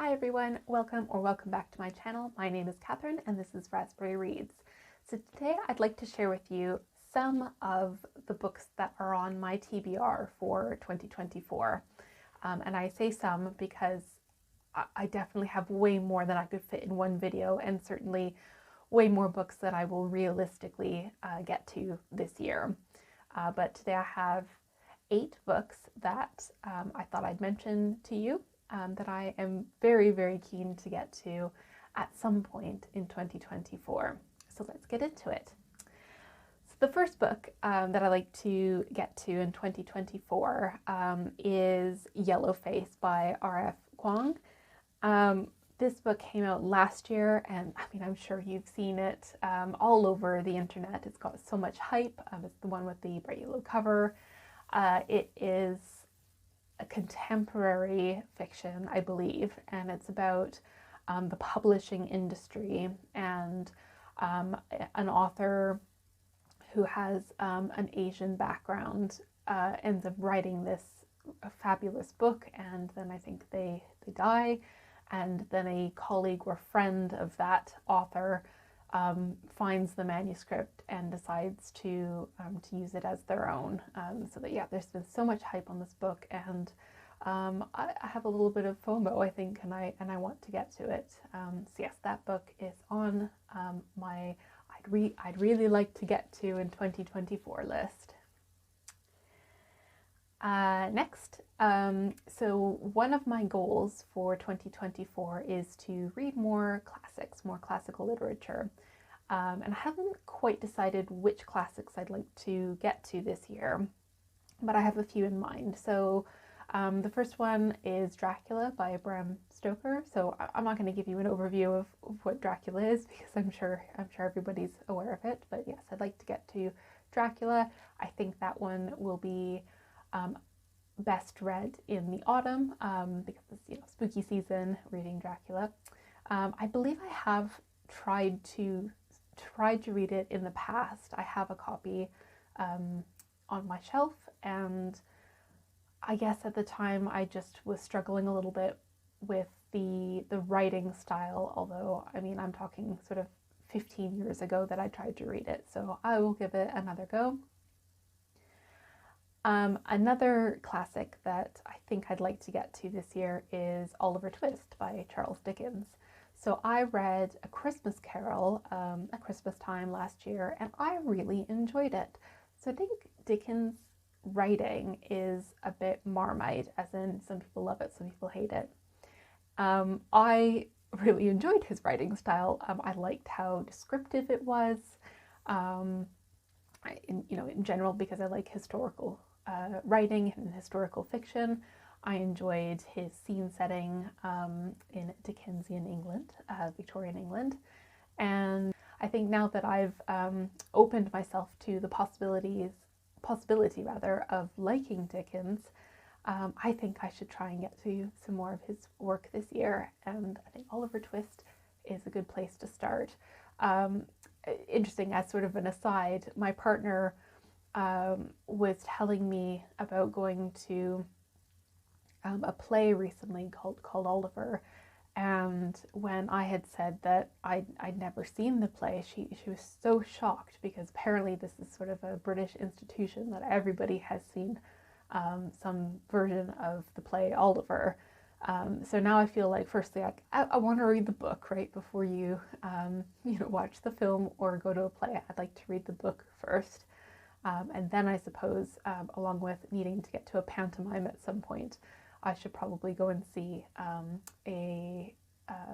Hi everyone, welcome back to my channel. My name is Catherine and this is Raspberry Reads. So today I'd like to share with you some of the books that are on my TBR for 2024. And I say some because I definitely have way more than I could fit in one video, and certainly way more books that I will realistically get to this year. But today I have 8 books that I thought I'd mention to you that I am very, very keen to get to at some point in 2024. So let's get into it. So the first book that I like to get to in 2024 is Yellowface by R.F Kuang. This book came out last year, and I mean, I'm sure you've seen it all over the internet. It's got so much hype. It's the one with the bright yellow cover. It is a contemporary fiction, I believe, and it's about the publishing industry and an author who has an Asian background ends up writing this fabulous book, and then I think they die, and then a colleague or friend of that author finds the manuscript and decides to use it as their own. So that, yeah, there's been so much hype on this book, and I have a little bit of FOMO, I think, and I want to get to it. So yes, that book is on my I'd really like to get to in 2024 list. Next, so one of my goals for 2024 is to read more classics, more classical literature. And I haven't quite decided which classics I'd like to get to this year, but I have a few in mind. So the first one is Dracula by Bram Stoker. So I'm not going to give you an overview of what Dracula is because I'm sure everybody's aware of it. But yes, I'd like to get to Dracula. I think that one will be best read in the autumn because it's spooky season, reading Dracula. I believe I have tried to read it in the past. I have a copy on my shelf, and I guess at the time I just was struggling a little bit with the writing style, although I mean I'm talking sort of 15 years ago that I tried to read it, so I will give it another go. Another classic that I think I'd like to get to this year is Oliver Twist by Charles Dickens. So I read A Christmas Carol at Christmas time last year, and I really enjoyed it. So I think Dickens' writing is a bit Marmite, as in some people love it, some people hate it. I really enjoyed his writing style. I liked how descriptive it was, in general, because I like historical writing and historical fiction. I enjoyed his scene setting in Dickensian England, Victorian England, and I think now that I've opened myself to the possibility of liking Dickens, I think I should try and get to some more of his work this year, and I think Oliver Twist is a good place to start. Interesting, as sort of an aside, my partner was telling me about going to a play recently called Oliver, and when I had said that I'd never seen the play, she was so shocked, because apparently this is sort of a British institution that everybody has seen some version of the play Oliver. So now I feel like, firstly, I want to read the book right before you watch the film or go to a play. I'd like to read the book first. And then I suppose, along with needing to get to a pantomime at some point, I should probably go and see a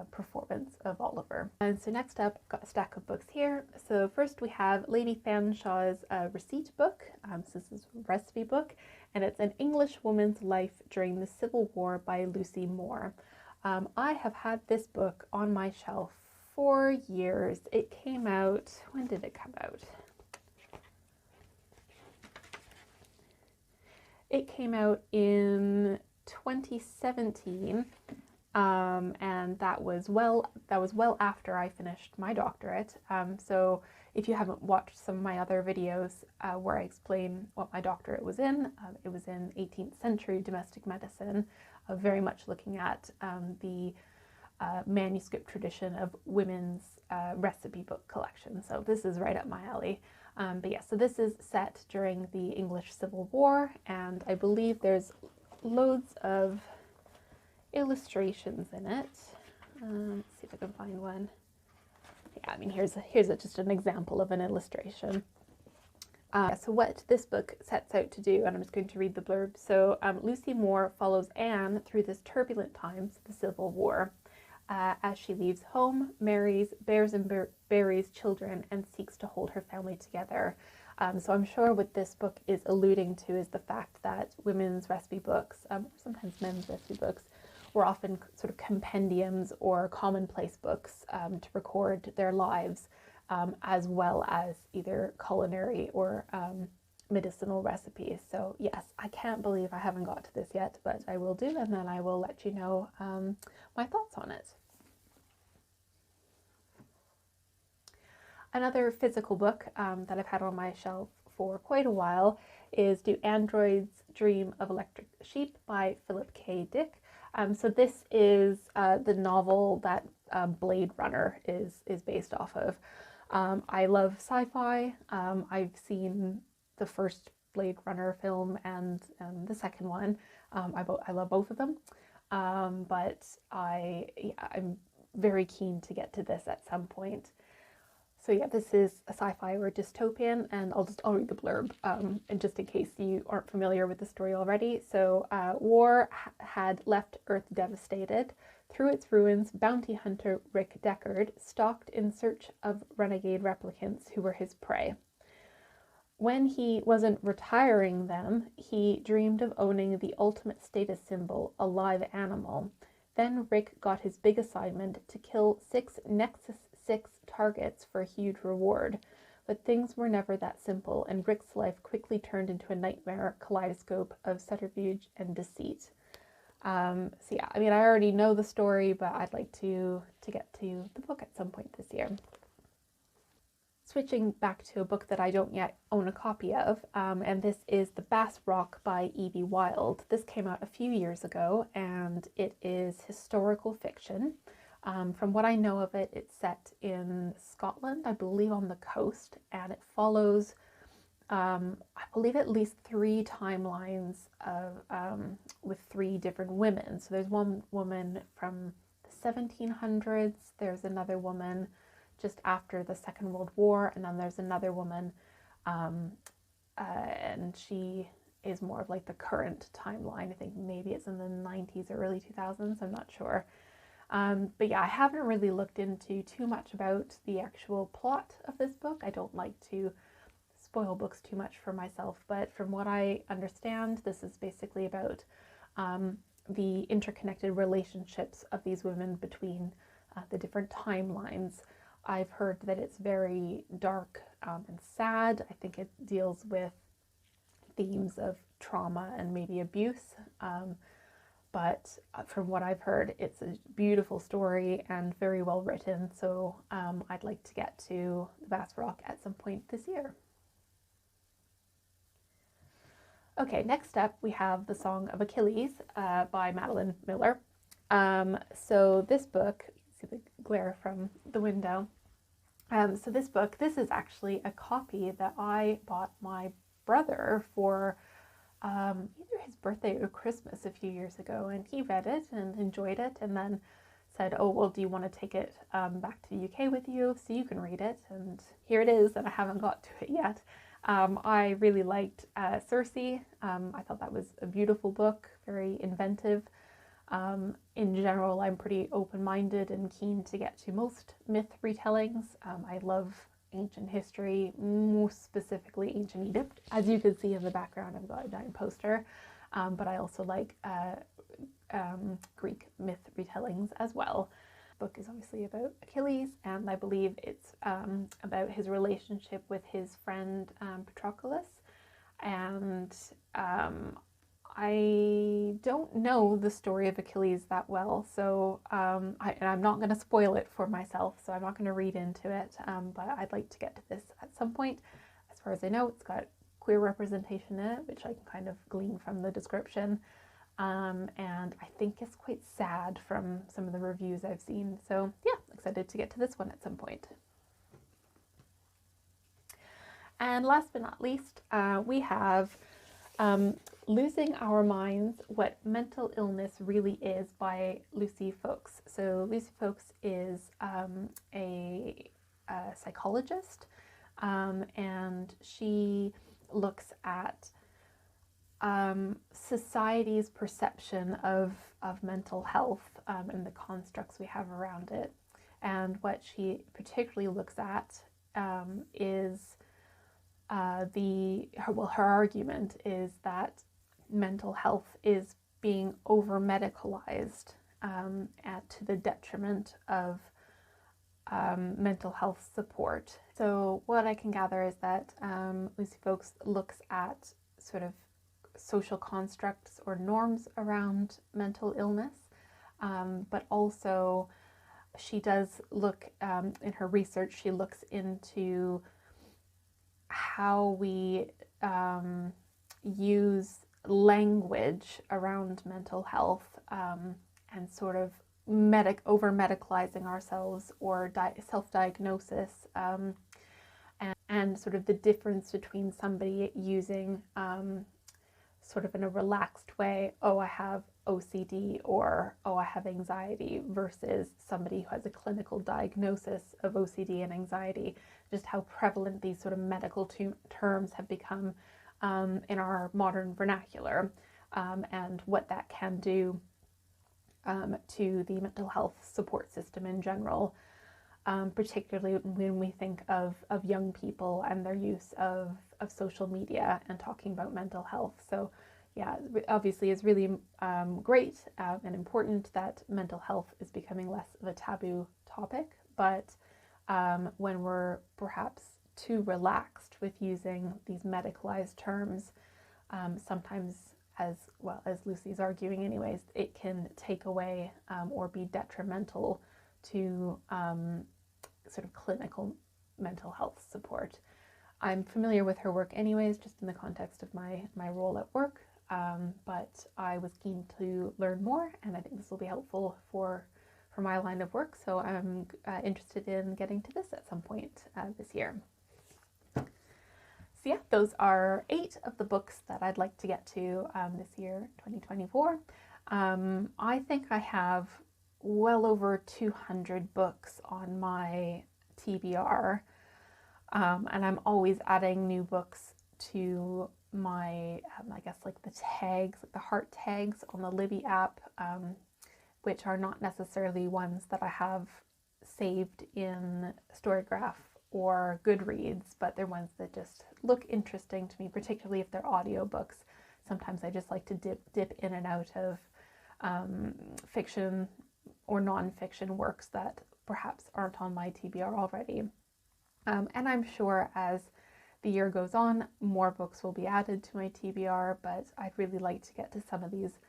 performance of Oliver. And so next up, I've got a stack of books here. So first we have Lady Fanshaw's receipt book. So this is a recipe book, and it's An Englishwoman's Life During the Civil War by Lucy Moore. I have had this book on my shelf for years. It came out, when did it come out? It came out in 2017, and that was well after I finished my doctorate. So if you haven't watched some of my other videos where I explain what my doctorate was in, it was in 18th century domestic medicine, very much looking at the manuscript tradition of women's recipe book collection. So this is right up my alley. But yeah, so this is set during the English Civil War, and I believe there's loads of illustrations in it. Let's see if I can find one. Yeah, I mean, here's just an example of an illustration. So what this book sets out to do, and I'm just going to read the blurb. So Lucy Moore follows Anne through this turbulent times, the Civil War, as she leaves home, marries, bears and buries children, and seeks to hold her family together. So I'm sure what this book is alluding to is the fact that women's recipe books, sometimes men's recipe books, were often sort of compendiums or commonplace books to record their lives, as well as either culinary or medicinal recipes. So yes, I can't believe I haven't got to this yet, but I will do, and then I will let you know my thoughts on it. Another physical book that I've had on my shelf for quite a while is Do Androids Dream of Electric Sheep by Philip K. Dick. So this is the novel that Blade Runner is based off of. I love sci-fi. I've seen the first Blade Runner film and the second one. I love both of them, but I'm very keen to get to this at some point. So yeah, this is a sci-fi or dystopian, and I'll read the blurb, and just in case you aren't familiar with the story already. So war had left Earth devastated. Through its ruins, bounty hunter Rick Deckard stalked in search of renegade replicants who were his prey. When he wasn't retiring them, he dreamed of owning the ultimate status symbol, a live animal. Then Rick got his big assignment to kill 6 Nexus 6 targets for a huge reward. But things were never that simple, and Rick's life quickly turned into a nightmare kaleidoscope of subterfuge and deceit. So yeah, I mean, I already know the story, but I'd like to get to the book at some point this year. Switching back to a book that I don't yet own a copy of, and this is The Bass Rock by Evie Wyld. This came out a few years ago, and it is historical fiction. From what I know of it, it's set in Scotland, I believe on the coast, and it follows, I believe, at least 3 timelines of with 3 different women. So there's one woman from the 1700s, there's another woman just after the Second World War, and then there's another woman, and she is more of like the current timeline. I think maybe it's in the 90s or early 2000s, I'm not sure. But yeah, I haven't really looked into too much about the actual plot of this book. I don't like to spoil books too much for myself, but from what I understand, this is basically about the interconnected relationships of these women between the different timelines. I've heard that it's very dark and sad. I think it deals with themes of trauma and maybe abuse. But from what I've heard, it's a beautiful story and very well written. So I'd like to get to The Bass Rock at some point this year. Okay, next up we have The Song of Achilles by Madeline Miller. So this book, see the glare from the window. So this book, this is actually a copy that I bought my brother for either his birthday or Christmas a few years ago, and he read it and enjoyed it, and then said, oh, well, do you want to take it back to the UK with you so you can read it? And here it is, and I haven't got to it yet. I really liked Circe. I thought that was a beautiful book, very inventive. In general, I'm pretty open-minded and keen to get to most myth retellings. I love ancient history, most specifically ancient Egypt. As you can see in the background, I've got a giant poster, but I also like Greek myth retellings as well. The book is obviously about Achilles, and I believe it's about his relationship with his friend Patroclus, and I don't know the story of Achilles that well, so and I'm not going to spoil it for myself, so I'm not going to read into it, but I'd like to get to this at some point. As far as I know, it's got queer representation in it, which I can kind of glean from the description, and I think it's quite sad from some of the reviews I've seen. So yeah, excited to get to this one at some point. And last but not least, we have Losing Our Minds, What Mental Illness Really Is by Lucy Foulkes. So Lucy Foulkes is a psychologist, and she looks at society's perception of mental health and the constructs we have around it. And what she particularly looks at is her argument is that mental health is being over medicalized to the detriment of mental health support. So what I can gather is that Lucy Foulkes looks at sort of social constructs or norms around mental illness, but also she does look, in her research, she looks into how we use language around mental health and sort of over-medicalizing ourselves or self-diagnosis, and sort of the difference between somebody using sort of in a relaxed way, oh, I have OCD or oh, I have anxiety, versus somebody who has a clinical diagnosis of OCD and anxiety, just how prevalent these sort of medical terms have become in our modern vernacular, and what that can do to the mental health support system in general, particularly when we think of young people and their use of social media and talking about mental health. So yeah, obviously it's really great and important that mental health is becoming less of a taboo topic, but when we're perhaps too relaxed with using these medicalized terms, sometimes, as well as Lucy's arguing anyways, it can take away or be detrimental to sort of clinical mental health support. I'm familiar with her work anyways, just in the context of my role at work, but I was keen to learn more, and I think this will be helpful for my line of work, so I'm interested in getting to this at some point this year. So yeah, those are 8 of the books that I'd like to get to this year, 2024. I think I have well over 200 books on my TBR, and I'm always adding new books to my, I guess like the tags, like the heart tags on the Libby app, which are not necessarily ones that I have saved in Storygraph or Goodreads, but they're ones that just look interesting to me, particularly if they're audiobooks. Sometimes I just like to dip in and out of fiction or non-fiction works that perhaps aren't on my TBR already. And I'm sure as the year goes on, more books will be added to my TBR, but I'd really like to get to some of these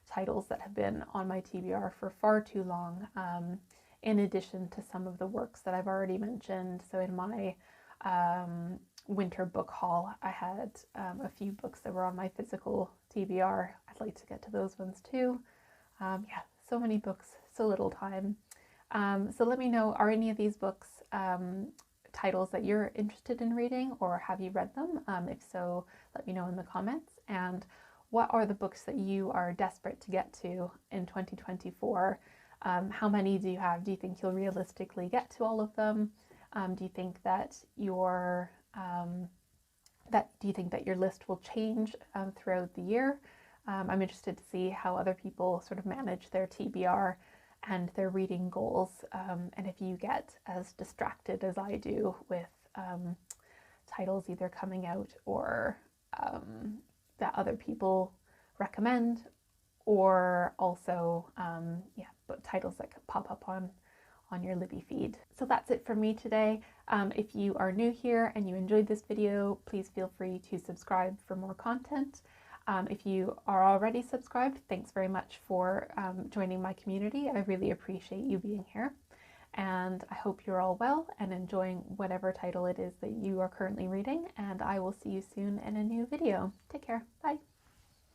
titles that have been on my TBR for far too long, in addition to some of the works that I've already mentioned. So in my winter book haul, I had a few books that were on my physical TBR. I'd like to get to those ones too. Yeah, so many books, so little time. So let me know, are any of these books titles that you're interested in reading, or have you read them? If so, let me know in the comments. And what are the books that you are desperate to get to in 2024? How many do you have? Do you think you'll realistically get to all of them? Do you think that your list will change throughout the year? I'm interested to see how other people sort of manage their TBR and their reading goals, and if you get as distracted as I do with titles either coming out or that other people recommend, or also but titles that could pop up on your Libby feed. So that's it for me today. If you are new here and you enjoyed this video, please feel free to subscribe for more content. If you are already subscribed, thanks very much for joining my community. I really appreciate you being here, and I hope you're all well and enjoying whatever title it is that you are currently reading, and I will see you soon in a new video. Take care. Bye.